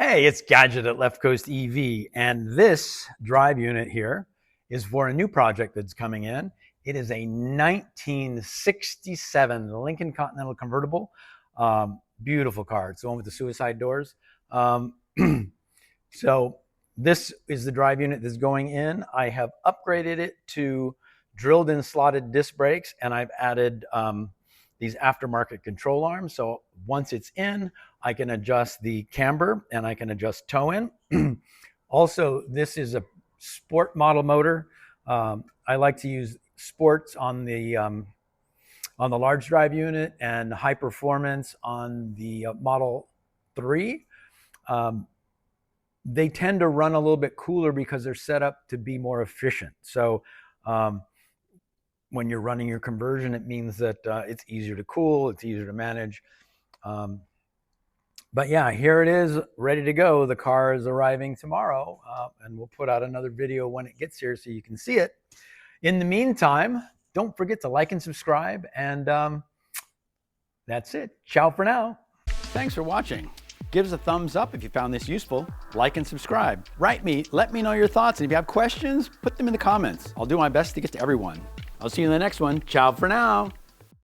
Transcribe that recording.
Hey, it's Gadget at Left Coast EV, and this drive unit here is for a new project that's coming in. It is a 1967 Lincoln Continental Convertible. Beautiful car. It's the one with the suicide doors. So this is the drive unit that's going in. I have upgraded it to drilled in slotted disc brakes, and I've added these aftermarket control arms. So once it's in, I can adjust the camber and I can adjust toe in. Also, this is a sport model motor. I like to use sports on the large drive unit and high performance on the Model 3. They tend to run a little bit cooler because they're set up to be more efficient. So when you're running your conversion, it means that it's easier to cool, it's easier to manage. But yeah, here it is, ready to go. The car is arriving tomorrow, and we'll put out another video when it gets here so you can see it. In the meantime, don't forget to like and subscribe, and that's it. Ciao for now. Thanks for watching. Give us a thumbs up if you found this useful. Like and subscribe. Write me, let me know your thoughts, and if you have questions, put them in the comments. I'll do my best to get to everyone. I'll see you in the next one. Ciao for now.